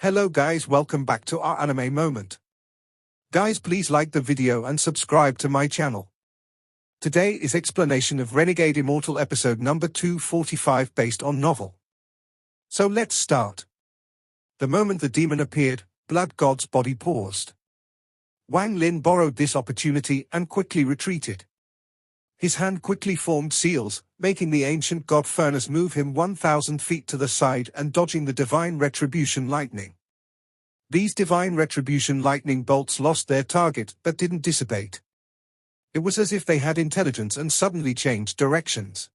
Hello guys, welcome back to our anime moment. Guys, please like the video and subscribe to my channel. Today is explanation of Renegade Immortal episode number 245 based on novel. So let's start. The moment the demon appeared, Blood God's body paused. Wang Lin borrowed this opportunity and quickly retreated. His hand quickly formed seals, making the ancient god furnace move him 1,000 feet to the side and dodging the divine retribution lightning. These divine retribution lightning bolts lost their target but didn't dissipate. It was as if they had intelligence and suddenly changed directions.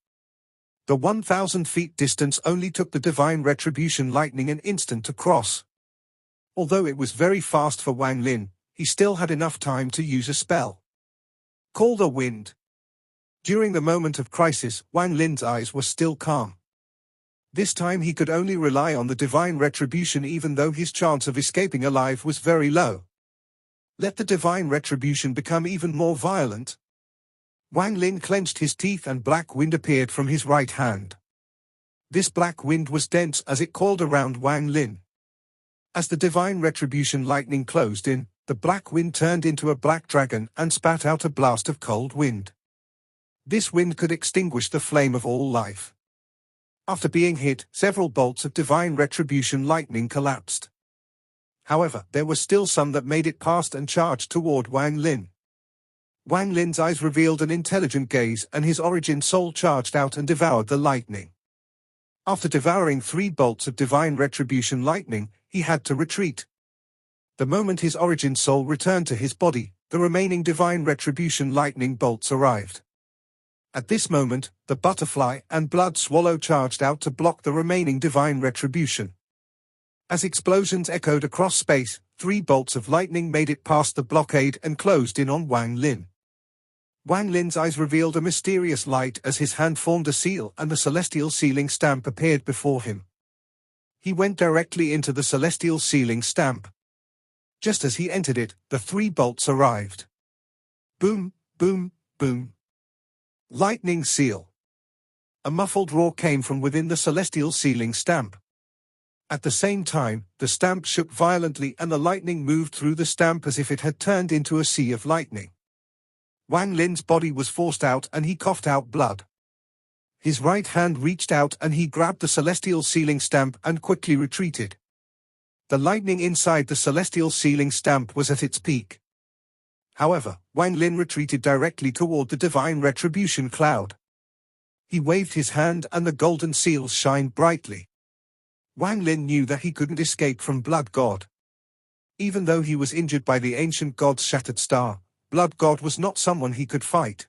The 1,000 feet distance only took the divine retribution lightning an instant to cross. Although it was very fast for Wang Lin, he still had enough time to use a spell. Call the wind. During the moment of crisis, Wang Lin's eyes were still calm. This time he could only rely on the divine retribution even though his chance of escaping alive was very low. Let the divine retribution become even more violent. Wang Lin clenched his teeth and black wind appeared from his right hand. This black wind was dense as it coiled around Wang Lin. As the divine retribution lightning closed in, the black wind turned into a black dragon and spat out a blast of cold wind. This wind could extinguish the flame of all life. After being hit, several bolts of divine retribution lightning collapsed. However, there were still some that made it past and charged toward Wang Lin. Wang Lin's eyes revealed an intelligent gaze and his origin soul charged out and devoured the lightning. After devouring 3 bolts of divine retribution lightning, he had to retreat. The moment his origin soul returned to his body, the remaining divine retribution lightning bolts arrived. At this moment, the butterfly and blood swallow charged out to block the remaining divine retribution. As explosions echoed across space, 3 bolts of lightning made it past the blockade and closed in on Wang Lin. Wang Lin's eyes revealed a mysterious light as his hand formed a seal and the celestial sealing stamp appeared before him. He went directly into the celestial sealing stamp. Just as he entered it, the 3 bolts arrived. Boom, boom, boom. Lightning seal. A muffled roar came from within the celestial sealing stamp. At the same time, the stamp shook violently and the lightning moved through the stamp as if it had turned into a sea of lightning. Wang Lin's body was forced out and he coughed out blood. His right hand reached out and he grabbed the celestial sealing stamp and quickly retreated. The lightning inside the celestial sealing stamp was at its peak. However, Wang Lin retreated directly toward the divine retribution cloud. He waved his hand and the golden seals shined brightly. Wang Lin knew that he couldn't escape from Blood God. Even though he was injured by the ancient god's shattered star, Blood God was not someone he could fight.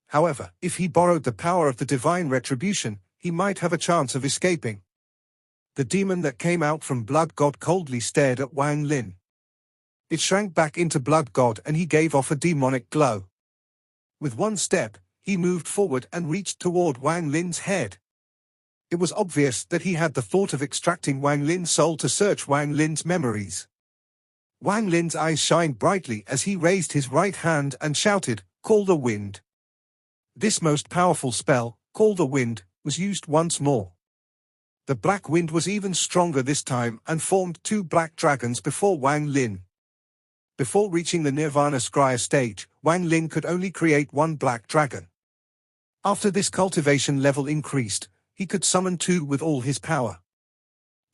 However, if he borrowed the power of the divine retribution, he might have a chance of escaping. The demon that came out from Blood God coldly stared at Wang Lin. It shrank back into Blood God and he gave off a demonic glow. With one step, he moved forward and reached toward Wang Lin's head. It was obvious that he had the thought of extracting Wang Lin's soul to search Wang Lin's memories. Wang Lin's eyes shined brightly as he raised his right hand and shouted, "Call the wind." This most powerful spell, Call the Wind, was used once more. The black wind was even stronger this time and formed 2 black dragons before Wang Lin. Before reaching the Nirvana Scryer stage, Wang Lin could only create 1 black dragon. After this cultivation level increased, he could summon 2 with all his power.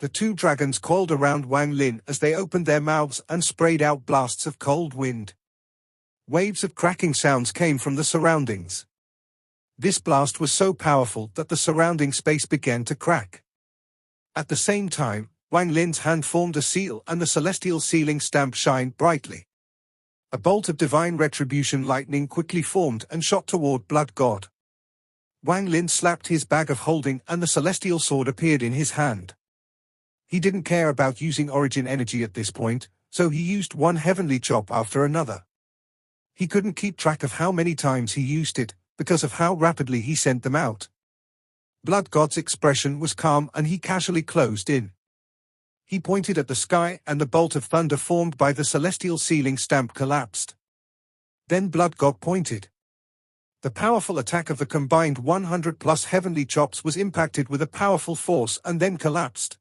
The 2 dragons coiled around Wang Lin as they opened their mouths and sprayed out blasts of cold wind. Waves of cracking sounds came from the surroundings. This blast was so powerful that the surrounding space began to crack. At the same time, Wang Lin's hand formed a seal and the celestial sealing stamp shined brightly. A bolt of divine retribution lightning quickly formed and shot toward Blood God. Wang Lin slapped his bag of holding and the celestial sword appeared in his hand. He didn't care about using origin energy at this point, so he used one heavenly chop after another. He couldn't keep track of how many times he used it, because of how rapidly he sent them out. Blood God's expression was calm and he casually closed in. He pointed at the sky and the bolt of thunder formed by the celestial sealing stamp collapsed. Then Blood God pointed. The powerful attack of the combined 100+ heavenly chops was impacted with a powerful force and then collapsed.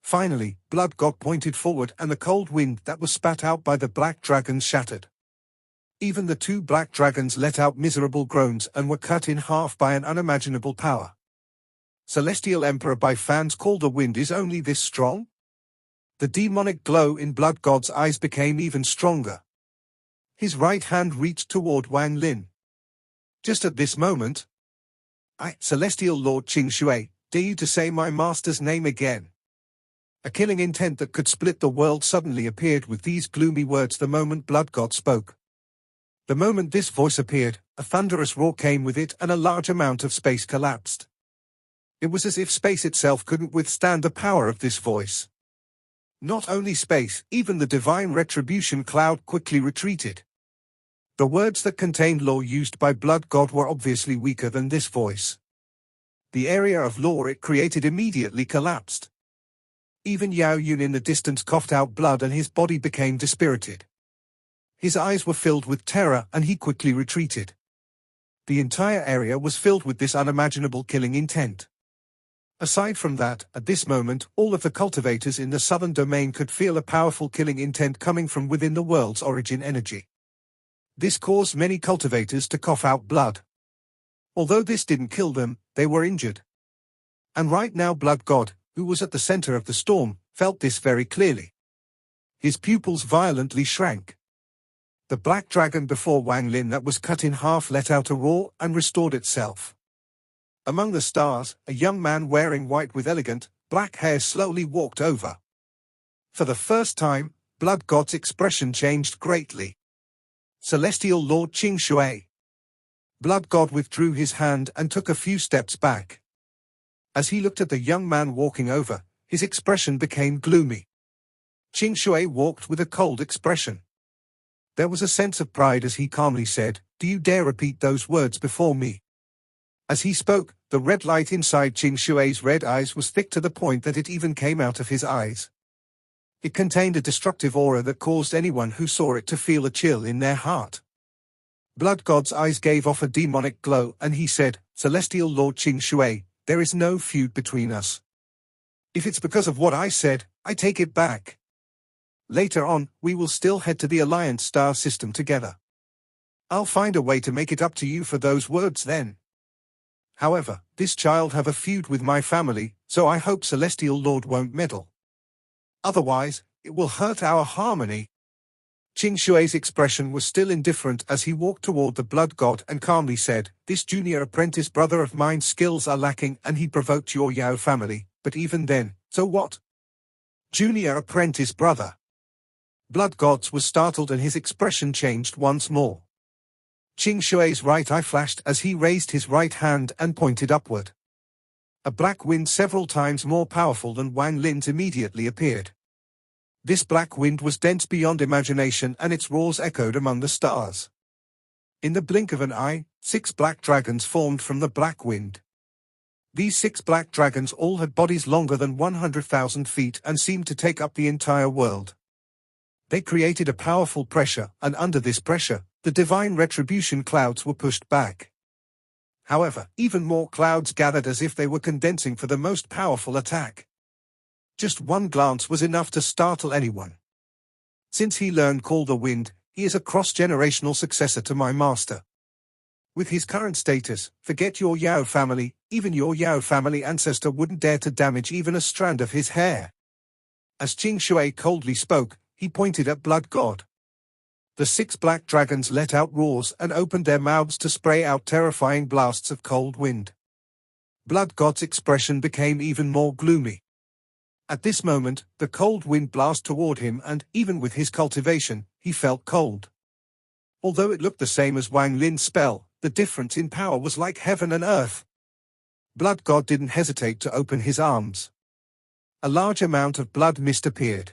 Finally, Blood God pointed forward and the cold wind that was spat out by the black dragons shattered. Even the two black dragons let out miserable groans and were cut in half by an unimaginable power. Celestial Emperor by fans called the wind is only this strong? The demonic glow in Blood God's eyes became even stronger. His right hand reached toward Wang Lin. Just at this moment, Celestial Lord Qing Shui, dare you to say my master's name again? A killing intent that could split the world suddenly appeared with these gloomy words the moment Blood God spoke. The moment this voice appeared, a thunderous roar came with it and a large amount of space collapsed. It was as if space itself couldn't withstand the power of this voice. Not only space, even the divine retribution cloud quickly retreated. The words that contained law used by Blood God were obviously weaker than this voice. The area of law it created immediately collapsed. Even Yao Yun in the distance coughed out blood and his body became dispirited. His eyes were filled with terror and he quickly retreated. The entire area was filled with this unimaginable killing intent. Aside from that, at this moment, all of the cultivators in the southern domain could feel a powerful killing intent coming from within the world's origin energy. This caused many cultivators to cough out blood. Although this didn't kill them, they were injured. And right now Blood God, who was at the center of the storm, felt this very clearly. His pupils violently shrank. The black dragon before Wang Lin that was cut in half let out a roar and restored itself. Among the stars, a young man wearing white with elegant, black hair slowly walked over. For the first time, Blood God's expression changed greatly. Celestial Lord Qing Shui. Blood God withdrew his hand and took a few steps back. As he looked at the young man walking over, his expression became gloomy. Qing Shui walked with a cold expression. There was a sense of pride as he calmly said, "Do you dare repeat those words before me?" As he spoke, the red light inside Qing Shui's red eyes was thick to the point that it even came out of his eyes. It contained a destructive aura that caused anyone who saw it to feel a chill in their heart. Blood God's eyes gave off a demonic glow and he said, "Celestial Lord Qing Shui, there is no feud between us. If it's because of what I said, I take it back. Later on, we will still head to the Alliance star system together. I'll find a way to make it up to you for those words then. However, this child have a feud with my family, so I hope Celestial Lord won't meddle. Otherwise, it will hurt our harmony." Qing Shui's expression was still indifferent as he walked toward the Blood God and calmly said, "This junior apprentice brother of mine's skills are lacking and he provoked your Yao family, but even then, so what? Junior apprentice brother." Blood God's was startled and his expression changed once more. Qing Shui's right eye flashed as he raised his right hand and pointed upward. A black wind several times more powerful than Wang Lin's immediately appeared. This black wind was dense beyond imagination and its roars echoed among the stars. In the blink of an eye, 6 black dragons formed from the black wind. These 6 black dragons all had bodies longer than 100,000 feet and seemed to take up the entire world. They created a powerful pressure, and under this pressure, the divine retribution clouds were pushed back. However, even more clouds gathered as if they were condensing for the most powerful attack. Just one glance was enough to startle anyone. Since he learned Call the Wind, he is a cross-generational successor to my master. With his current status, forget your Yao family, even your Yao family ancestor wouldn't dare to damage even a strand of his hair. As Qing Shui coldly spoke, he pointed at Blood God. The 6 black dragons let out roars and opened their mouths to spray out terrifying blasts of cold wind. Blood God's expression became even more gloomy. At this moment, the cold wind blasted toward him and, even with his cultivation, he felt cold. Although it looked the same as Wang Lin's spell, the difference in power was like heaven and earth. Blood God didn't hesitate to open his arms. A large amount of blood mist appeared.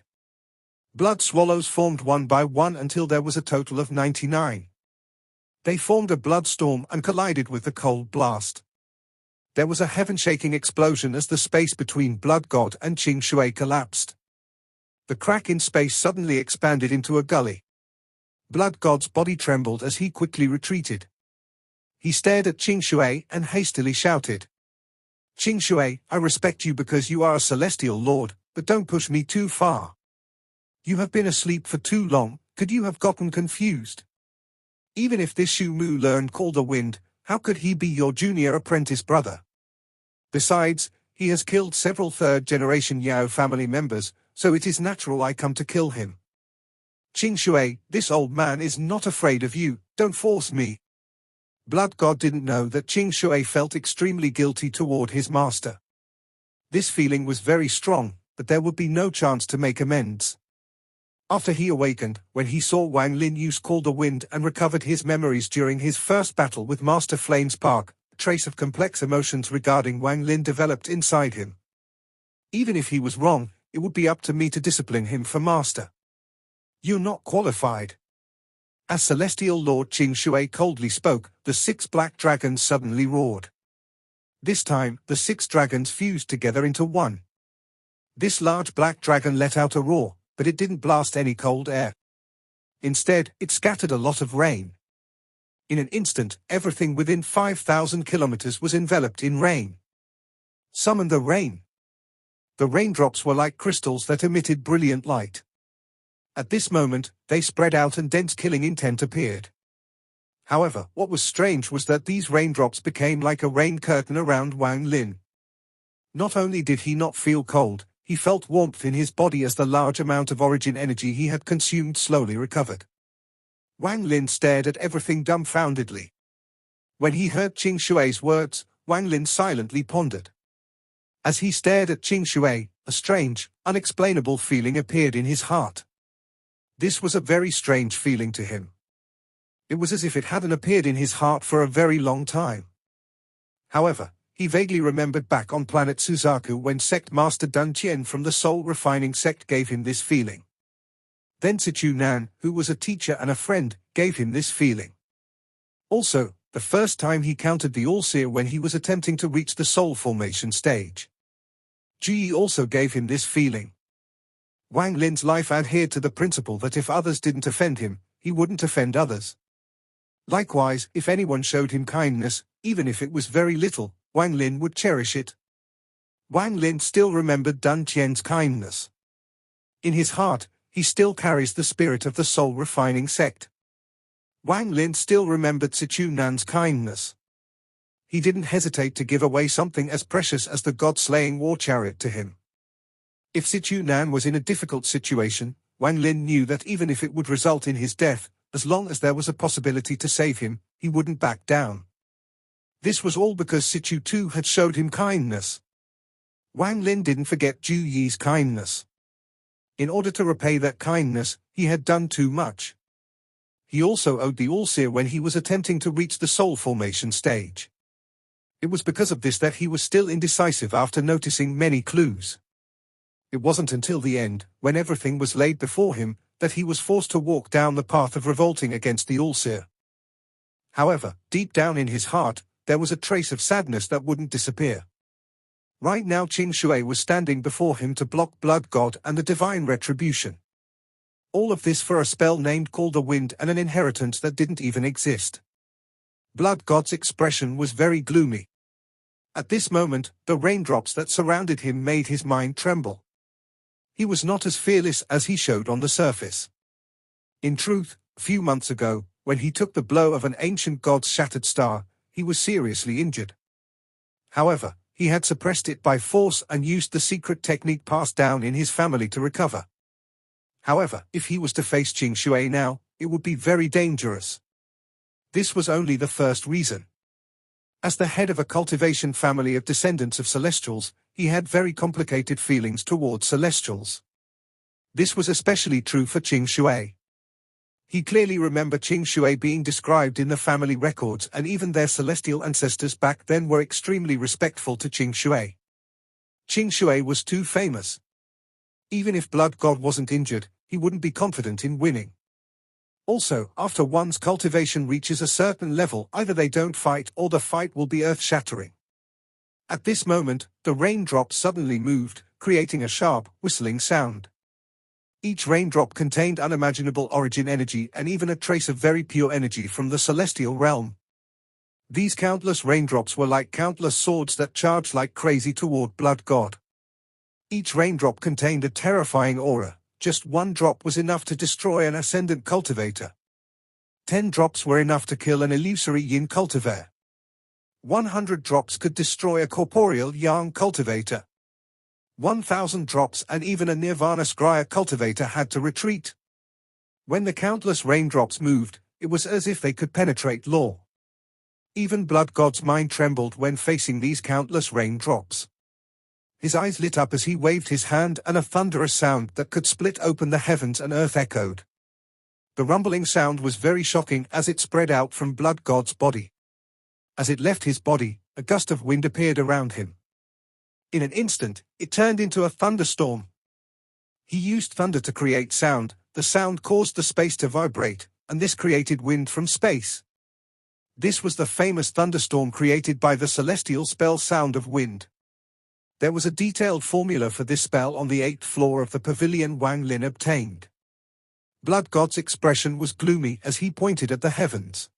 Blood swallows formed one by one until there was a total of 99. They formed a blood storm and collided with the cold blast. There was a heaven-shaking explosion as the space between Blood God and Qing Shui collapsed. The crack in space suddenly expanded into a gully. Blood God's body trembled as he quickly retreated. He stared at Qing Shui and hastily shouted, "Qing Shui, I respect you because you are a celestial lord, but don't push me too far. You have been asleep for too long, could you have gotten confused? Even if this Shu Mu learned Call the Wind, how could he be your junior apprentice brother? Besides, he has killed several third-generation Yao family members, so it is natural I come to kill him. Qing Shui, this old man is not afraid of you, don't force me. Blood God didn't know that Qing Shui felt extremely guilty toward his master. This feeling was very strong, but there would be no chance to make amends. After he awakened, when he saw Wang Lin use Call the Wind and recovered his memories during his first battle with Master Flame Spark, a trace of complex emotions regarding Wang Lin developed inside him. Even if he was wrong, it would be up to me to discipline him for Master. You're not qualified. As Celestial Lord Qing Shui coldly spoke, the 6 black dragons suddenly roared. This time, the 6 dragons fused together into one. This large black dragon let out a roar, but it didn't blast any cold air. Instead, it scattered a lot of rain. In an instant, everything within 5,000 kilometers was enveloped in rain. Summon the rain. The raindrops were like crystals that emitted brilliant light. At this moment, they spread out and dense killing intent appeared. However, what was strange was that these raindrops became like a rain curtain around Wang Lin. Not only did he not feel cold, he felt warmth in his body as the large amount of origin energy he had consumed slowly recovered. Wang Lin stared at everything dumbfoundedly. When he heard Qing Shui's words, Wang Lin silently pondered. As he stared at Qing Shui, a strange, unexplainable feeling appeared in his heart. This was a very strange feeling to him. It was as if it hadn't appeared in his heart for a very long time. However, he vaguely remembered back on planet Suzaku when Sect Master Dun Qian from the Soul Refining Sect gave him this feeling. Then Sichu Nan, who was a teacher and a friend, gave him this feeling. Also, the first time he countered the All-Seer when he was attempting to reach the Soul Formation stage. Ji Yi also gave him this feeling. Wang Lin's life adhered to the principle that if others didn't offend him, he wouldn't offend others. Likewise, if anyone showed him kindness, even if it was very little, Wang Lin would cherish it. Wang Lin still remembered Dun Qian's kindness. In his heart, he still carries the spirit of the Soul Refining Sect. Wang Lin still remembered Sichu Nan's kindness. He didn't hesitate to give away something as precious as the God-slaying war chariot to him. If Sichu Nan was in a difficult situation, Wang Lin knew that even if it would result in his death, as long as there was a possibility to save him, he wouldn't back down. This was all because Sichu too had showed him kindness. Wang Lin didn't forget Ju Yi's kindness. In order to repay that kindness, he had done too much. He also owed the All-Seer when he was attempting to reach the Soul Formation stage. It was because of this that he was still indecisive after noticing many clues. It wasn't until the end, when everything was laid before him, that he was forced to walk down the path of revolting against the All-Seer. However, deep down in his heart, there was a trace of sadness that wouldn't disappear. Right now Qing Shui was standing before him to block Blood God and the Divine Retribution. All of this for a spell named Call the Wind and an inheritance that didn't even exist. Blood God's expression was very gloomy. At this moment, the raindrops that surrounded him made his mind tremble. He was not as fearless as he showed on the surface. In truth, a few months ago, when he took the blow of an ancient god's shattered star, he was seriously injured. However, he had suppressed it by force and used the secret technique passed down in his family to recover. However, if he was to face Qing Shui now, it would be very dangerous. This was only the first reason. As the head of a cultivation family of descendants of Celestials, he had very complicated feelings towards Celestials. This was especially true for Qing Shui. He clearly remembered Qing Shui being described in the family records, and even their celestial ancestors back then were extremely respectful to Qing Shui. Qing Shui was too famous. Even if Blood God wasn't injured, he wouldn't be confident in winning. Also, after one's cultivation reaches a certain level, either they don't fight or the fight will be earth-shattering. At this moment, the raindrop suddenly moved, creating a sharp, whistling sound. Each raindrop contained unimaginable origin energy and even a trace of very pure energy from the celestial realm. These countless raindrops were like countless swords that charged like crazy toward Blood God. Each raindrop contained a terrifying aura. Just one drop was enough to destroy an ascendant cultivator. 10 drops were enough to kill an illusory yin cultivar. 100 drops could destroy a corporeal yang cultivator. 1,000 drops and even a nirvana scrya cultivator had to retreat. When the countless raindrops moved, it was as if they could penetrate law. Even Blood God's mind trembled when facing these countless raindrops. His eyes lit up as he waved his hand, and a thunderous sound that could split open the heavens and earth echoed. The rumbling sound was very shocking as it spread out from Blood God's body. As it left his body, a gust of wind appeared around him. In an instant, it turned into a thunderstorm. He used thunder to create sound. The sound caused the space to vibrate, and this created wind from space. This was the famous thunderstorm created by the celestial spell Sound of Wind. There was a detailed formula for this spell on the 8th floor of the pavilion Wang Lin obtained. Blood God's expression was gloomy as he pointed at the heavens.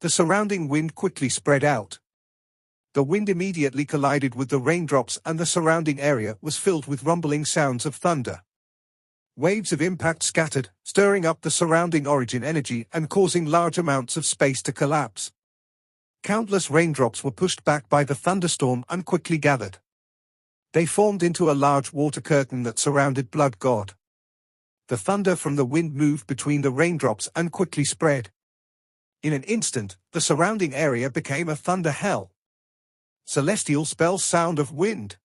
The surrounding wind quickly spread out. The wind immediately collided with the raindrops, and the surrounding area was filled with rumbling sounds of thunder. Waves of impact scattered, stirring up the surrounding origin energy and causing large amounts of space to collapse. Countless raindrops were pushed back by the thunderstorm and quickly gathered. They formed into a large water curtain that surrounded Blood God. The thunder from the wind moved between the raindrops and quickly spread. In an instant, the surrounding area became a thunder hell. Celestial spell Sound of Wind.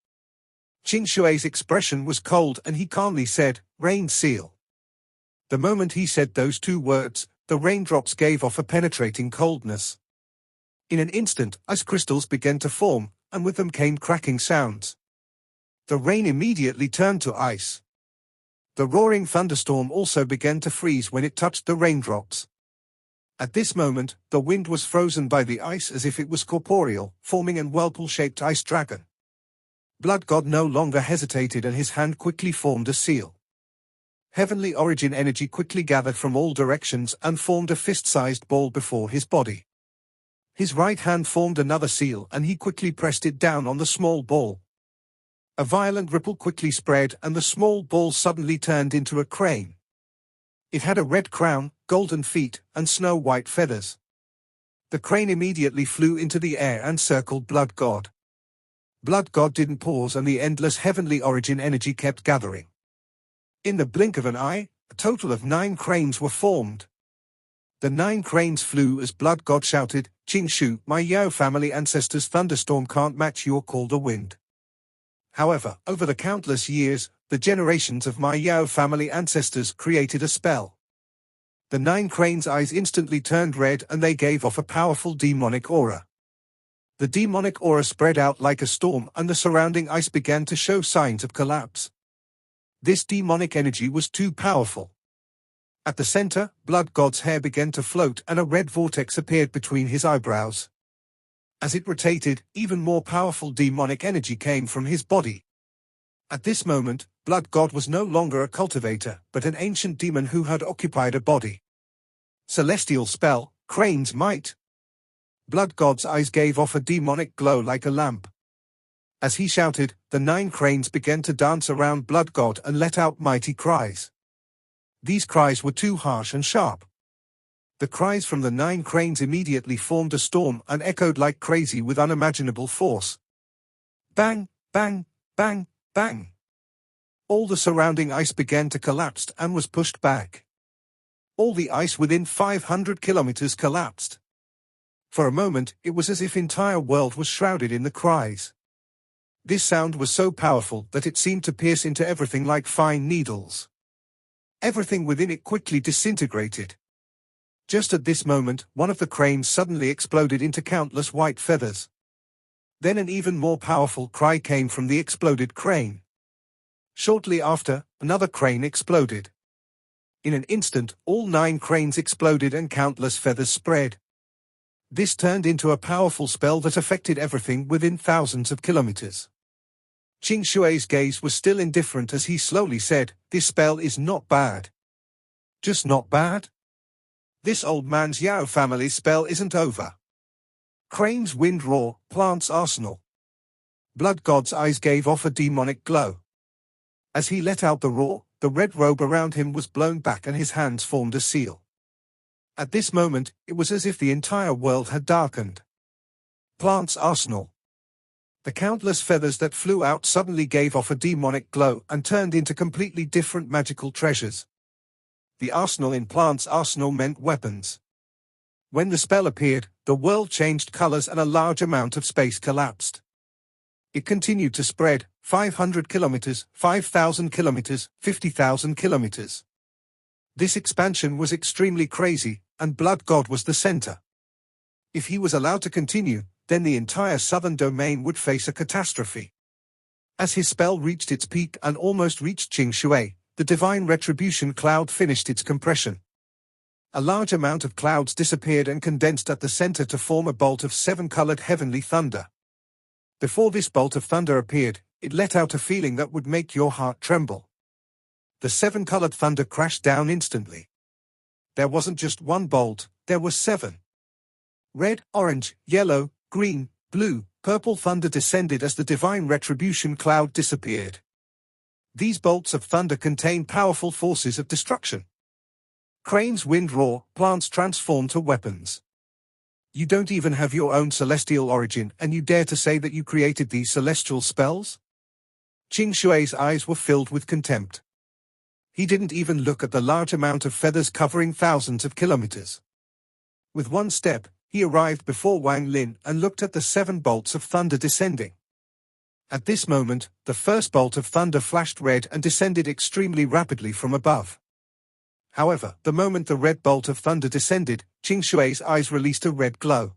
Qing Shui's expression was cold and he calmly said, "Rain seal." The moment he said those two words, the raindrops gave off a penetrating coldness. In an instant, ice crystals began to form, and with them came cracking sounds. The rain immediately turned to ice. The roaring thunderstorm also began to freeze when it touched the raindrops. At this moment, the wind was frozen by the ice as if it was corporeal, forming a whirlpool-shaped ice dragon. Blood God no longer hesitated and his hand quickly formed a seal. Heavenly origin energy quickly gathered from all directions and formed a fist-sized ball before his body. His right hand formed another seal and he quickly pressed it down on the small ball. A violent ripple quickly spread and the small ball suddenly turned into a crane. It had a red crown, golden feet, and snow-white feathers. The crane immediately flew into the air and circled Blood God. Blood God didn't pause and the endless heavenly origin energy kept gathering. In the blink of an eye, a total of 9 cranes were formed. The 9 cranes flew as Blood God shouted, "Qing Shu, my Yao family ancestors' thunderstorm can't match your Calder Wind." However, over the countless years, the generations of my Yao family ancestors created a spell. The 9 cranes' eyes instantly turned red and they gave off a powerful demonic aura. The demonic aura spread out like a storm and the surrounding ice began to show signs of collapse. This demonic energy was too powerful. At the center, Blood God's hair began to float and a red vortex appeared between his eyebrows. As it rotated, even more powerful demonic energy came from his body. At this moment, Blood God was no longer a cultivator, but an ancient demon who had occupied a body. Celestial spell, Crane's Might. Blood God's eyes gave off a demonic glow like a lamp. As he shouted, the 9 cranes began to dance around Blood God and let out mighty cries. These cries were too harsh and sharp. The cries from the 9 cranes immediately formed a storm and echoed like crazy with unimaginable force. Bang, bang, bang, bang. All the surrounding ice began to collapse and was pushed back. All the ice within 500 kilometers collapsed. For a moment, it was as if the entire world was shrouded in the cries. This sound was so powerful that it seemed to pierce into everything like fine needles. Everything within it quickly disintegrated. Just at this moment, one of the cranes suddenly exploded into countless white feathers. Then an even more powerful cry came from the exploded crane. Shortly after, another crane exploded. In an instant, all 9 cranes exploded and countless feathers spread. This turned into a powerful spell that affected everything within thousands of kilometers. Qing Shui's gaze was still indifferent as he slowly said, "This spell is not bad." Just not bad? This old man's Yao family spell isn't over. Crane's wind roar, plants arsenal. Blood God's eyes gave off a demonic glow. As he let out the roar, the red robe around him was blown back and his hands formed a seal. At this moment, it was as if the entire world had darkened. Plant's arsenal. The countless feathers that flew out suddenly gave off a demonic glow and turned into completely different magical treasures. The arsenal in Plant's arsenal meant weapons. When the spell appeared, the world changed colors and a large amount of space collapsed. It continued to spread, 500 kilometers, 5,000 kilometers, 50,000 kilometers. This expansion was extremely crazy, and Blood God was the center. If he was allowed to continue, then the entire southern domain would face a catastrophe. As his spell reached its peak and almost reached Qing Shui, the divine retribution cloud finished its compression. A large amount of clouds disappeared and condensed at the center to form a bolt of seven-colored heavenly thunder. Before this bolt of thunder appeared, it let out a feeling that would make your heart tremble. The seven-colored thunder crashed down instantly. There wasn't just one bolt, there were seven. Red, orange, yellow, green, blue, purple thunder descended as the divine retribution cloud disappeared. These bolts of thunder contained powerful forces of destruction. Crane's wind roar, plants transform to weapons. You don't even have your own celestial origin, and you dare to say that you created these celestial spells? Qing Shui's eyes were filled with contempt. He didn't even look at the large amount of feathers covering thousands of kilometers. With one step, he arrived before Wang Lin and looked at the seven bolts of thunder descending. At this moment, the first bolt of thunder flashed red and descended extremely rapidly from above. However, the moment the red bolt of thunder descended, Qing Shui's eyes released a red glow.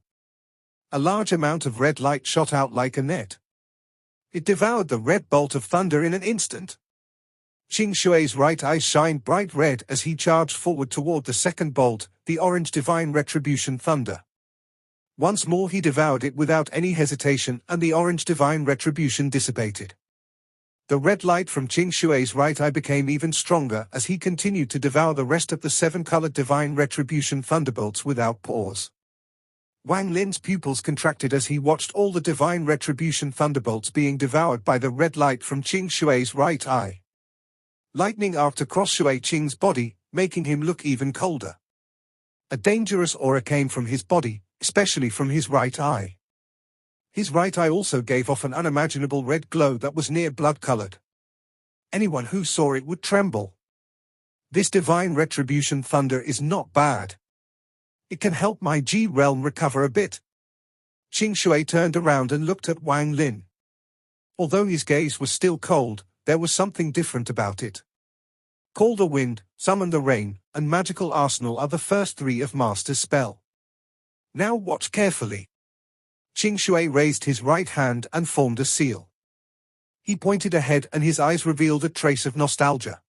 A large amount of red light shot out like a net. It devoured the red bolt of thunder in an instant. Qing Shui's right eye shined bright red as he charged forward toward the second bolt, the orange divine retribution thunder. Once more he devoured it without any hesitation, and the orange divine retribution dissipated. The red light from Qing Shui's right eye became even stronger as he continued to devour the rest of the seven-colored divine retribution thunderbolts without pause. Wang Lin's pupils contracted as he watched all the divine retribution thunderbolts being devoured by the red light from Qing Shui's right eye. Lightning arced across Shui Qing's body, making him look even colder. A dangerous aura came from his body, especially from his right eye. His right eye also gave off an unimaginable red glow that was near blood-colored. Anyone who saw it would tremble. This divine retribution thunder is not bad. It can help my G realm recover a bit. Qing Shui turned around and looked at Wang Lin. Although his gaze was still cold, there was something different about it. Call the wind, summon the rain, and magical arsenal are the first three of Master's spell. Now watch carefully. Qing Shui raised his right hand and formed a seal. He pointed ahead and his eyes revealed a trace of nostalgia.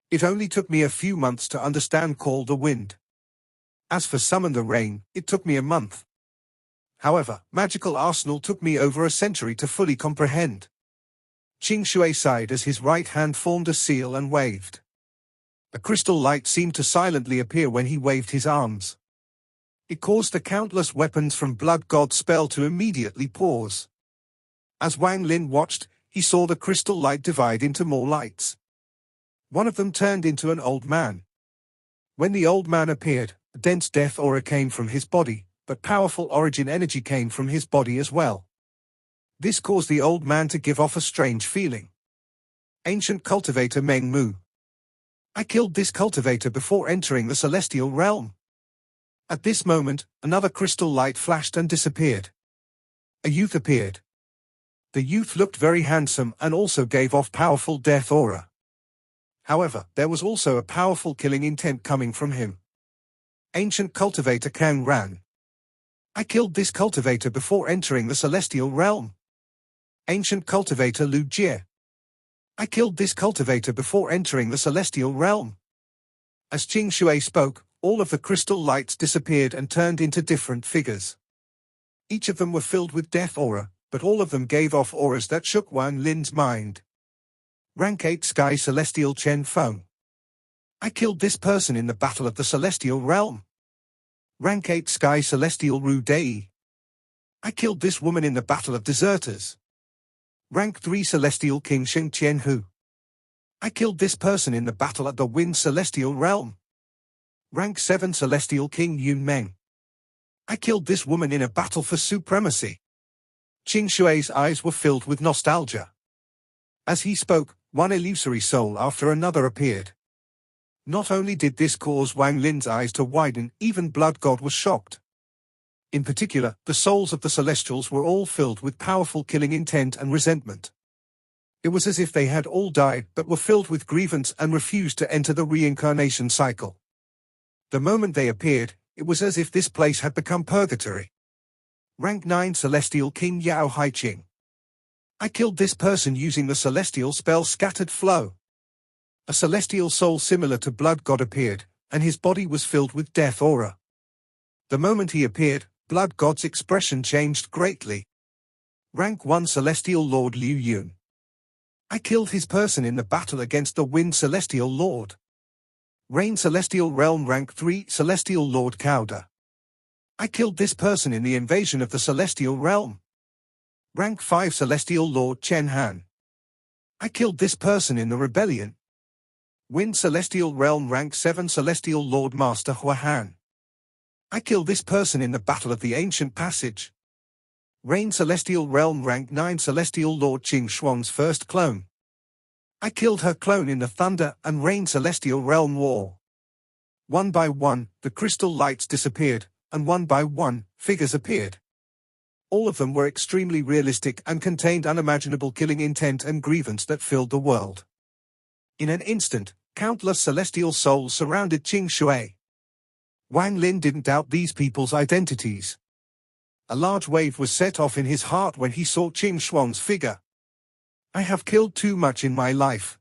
It only took me a few months to understand Call the Wind. As for Summon the Rain, it took me a month. However, Magical Arsenal took me over a century to fully comprehend. Qing Shui sighed as his right hand formed a seal and waved. A crystal light seemed to silently appear when he waved his arms. It caused the countless weapons from Blood God's spell to immediately pause. As Wang Lin watched, he saw the crystal light divide into more lights. One of them turned into an old man. When the old man appeared, a dense death aura came from his body, but powerful origin energy came from his body as well. This caused the old man to give off a strange feeling. Ancient cultivator Meng Mu. I killed this cultivator before entering the celestial realm. At this moment, another crystal light flashed and disappeared. A youth appeared. The youth looked very handsome and also gave off powerful death aura. However, there was also a powerful killing intent coming from him. Ancient cultivator Kang Ran. I killed this cultivator before entering the celestial realm. Ancient cultivator Lu Jie. I killed this cultivator before entering the celestial realm. As Qing Shui spoke, all of the crystal lights disappeared and turned into different figures. Each of them were filled with death aura, but all of them gave off auras that shook Wang Lin's mind. Rank 8 Sky Celestial Chen Feng. I killed this person in the Battle of the Celestial Realm. Rank 8 Sky Celestial Ru Dei. I killed this woman in the Battle of Deserters. Rank 3 Celestial King Sheng Qian Hu. I killed this person in the battle at the Wind Celestial Realm. Rank 7 Celestial King Yun Meng. I killed this woman in a battle for supremacy. Qing Shui's eyes were filled with nostalgia. As he spoke, one illusory soul after another appeared. Not only did this cause Wang Lin's eyes to widen, even Blood God was shocked. In particular, the souls of the Celestials were all filled with powerful killing intent and resentment. It was as if they had all died but were filled with grievance and refused to enter the reincarnation cycle. The moment they appeared, it was as if this place had become purgatory. Rank 9 Celestial King Yao Haiqing. I killed this person using the celestial spell Scattered Flow. A celestial soul similar to Blood God appeared, and his body was filled with death aura. The moment he appeared, Blood God's expression changed greatly. Rank 1 Celestial Lord Liu Yun. I killed his person in the battle against the Wind Celestial Lord. Rain Celestial Realm Rank 3 Celestial Lord Kauda. I killed this person in the invasion of the Celestial Realm. Rank 5 Celestial Lord Chen Han. I killed this person in the rebellion. Wind Celestial Realm Rank 7 Celestial Lord Master Hua Han. I killed this person in the battle of the Ancient Passage. Rain Celestial Realm Rank 9 Celestial Lord Qing Shuang's first clone. I killed her clone in the Thunder and Rain Celestial Realm War. One by one, the crystal lights disappeared, and one by one, figures appeared. All of them were extremely realistic and contained unimaginable killing intent and grievance that filled the world. In an instant, countless celestial souls surrounded Qing Shui. Wang Lin didn't doubt these people's identities. A large wave was set off in his heart when he saw Qing Shuang's figure. I have killed too much in my life.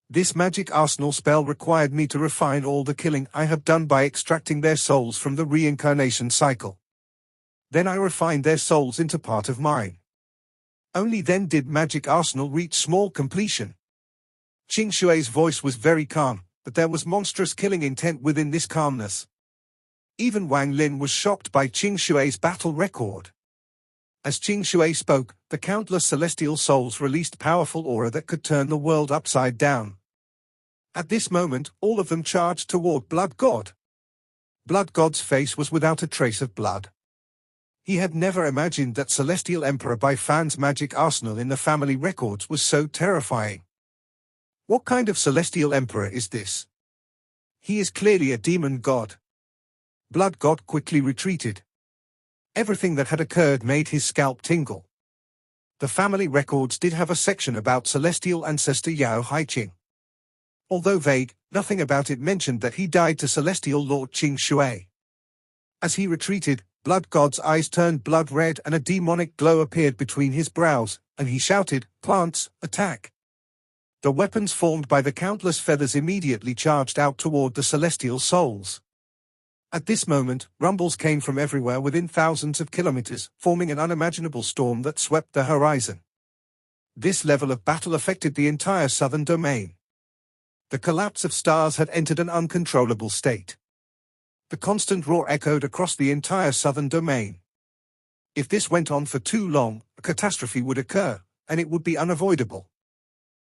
This magic arsenal spell required me to refine all the killing I have done by extracting their souls from the reincarnation cycle. Then I refined their souls into part of mine. Only then did magic arsenal reach small completion. Qing Shui's voice was very calm, but there was monstrous killing intent within this calmness. Even Wang Lin was shocked by Qing Shui's battle record. As Qing Shui spoke, the countless celestial souls released powerful aura that could turn the world upside down. At this moment, all of them charged toward Blood God. Blood God's face was without a trace of blood. He had never imagined that Celestial Emperor by Fan's magic arsenal in the family records was so terrifying. What kind of Celestial Emperor is this? He is clearly a demon god. Blood God quickly retreated. Everything that had occurred made his scalp tingle. The family records did have a section about celestial ancestor Yao Haiqing. Although vague, nothing about it mentioned that he died to Celestial Lord Qing Shui. As he retreated, Blood God's eyes turned blood red and a demonic glow appeared between his brows, and he shouted, "Plants, attack!" The weapons formed by the countless feathers immediately charged out toward the celestial souls. At this moment, rumbles came from everywhere within thousands of kilometers, forming an unimaginable storm that swept the horizon. This level of battle affected the entire southern domain. The collapse of stars had entered an uncontrollable state. The constant roar echoed across the entire southern domain. If this went on for too long, a catastrophe would occur, and it would be unavoidable.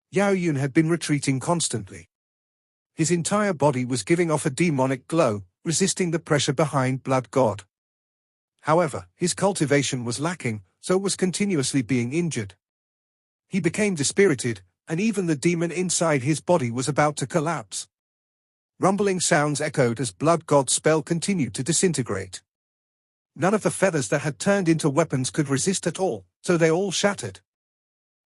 Yao Yun had been retreating constantly. His entire body was giving off a demonic glow, resisting the pressure behind Blood God. However, his cultivation was lacking, so was continuously being injured. He became dispirited, and even the demon inside his body was about to collapse. Rumbling sounds echoed as Blood God's spell continued to disintegrate. None of the feathers that had turned into weapons could resist at all, so they all shattered.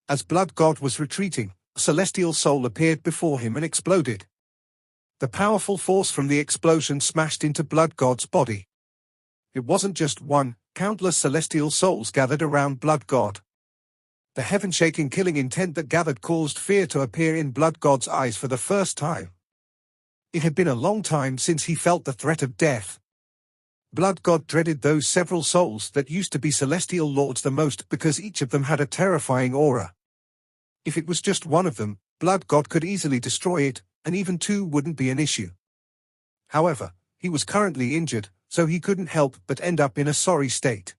As Blood God was retreating, a celestial soul appeared before him and exploded. The powerful force from the explosion smashed into Blood God's body. It wasn't just one, countless celestial souls gathered around Blood God. The heaven-shaking killing intent that gathered caused fear to appear in Blood God's eyes for the first time. It had been a long time since he felt the threat of death. Blood God dreaded those several souls that used to be celestial lords the most because each of them had a terrifying aura. If it was just one of them, Blood God could easily destroy it, and even two wouldn't be an issue. However, he was currently injured, so he couldn't help but end up in a sorry state.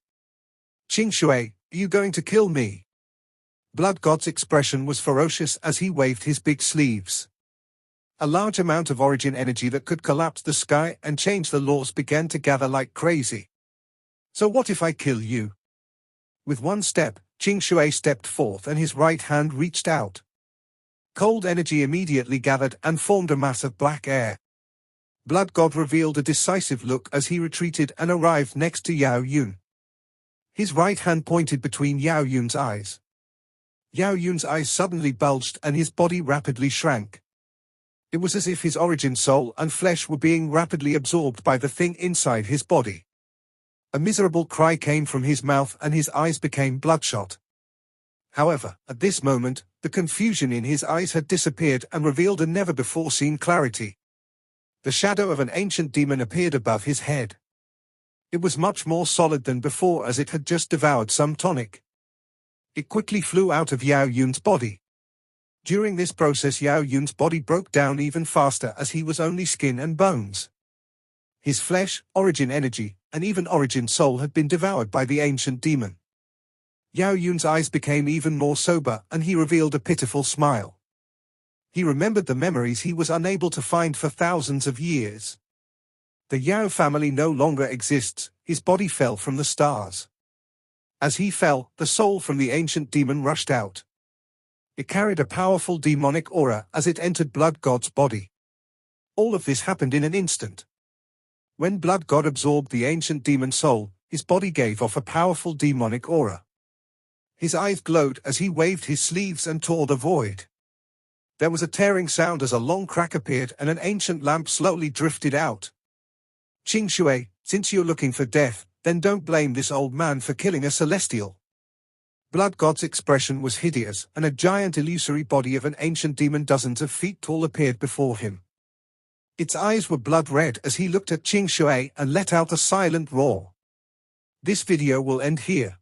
"Qing Shui, are you going to kill me?" Blood God's expression was ferocious as he waved his big sleeves. A large amount of origin energy that could collapse the sky and change the laws began to gather like crazy. So what if I kill you? With one step, Qing Shui stepped forth and his right hand reached out. Cold energy immediately gathered and formed a mass of black air. Blood God revealed a decisive look as he retreated and arrived next to Yao Yun. His right hand pointed between Yao Yun's eyes. Yao Yun's eyes suddenly bulged and his body rapidly shrank. It was as if his origin soul and flesh were being rapidly absorbed by the thing inside his body. A miserable cry came from his mouth and his eyes became bloodshot. However, at this moment, the confusion in his eyes had disappeared and revealed a never-before-seen clarity. The shadow of an ancient demon appeared above his head. It was much more solid than before as it had just devoured some tonic. It quickly flew out of Yao Yun's body. During this process Yao Yun's body broke down even faster as he was only skin and bones. His flesh, origin energy, and even origin soul had been devoured by the ancient demon. Yao Yun's eyes became even more sober and he revealed a pitiful smile. He remembered the memories he was unable to find for thousands of years. The Yao family no longer exists, his body fell from the stars. As he fell, the soul from the ancient demon rushed out. It carried a powerful demonic aura as it entered Blood God's body. All of this happened in an instant. When Blood God absorbed the ancient demon soul, his body gave off a powerful demonic aura. His eyes glowed as he waved his sleeves and tore the void. There was a tearing sound as a long crack appeared and an ancient lamp slowly drifted out. Qing Shui, since you're looking for death, then don't blame this old man for killing a celestial. Blood God's expression was hideous and a giant illusory body of an ancient demon dozens of feet tall appeared before him. Its eyes were blood red as he looked at Qing Shui and let out a silent roar. This video will end here.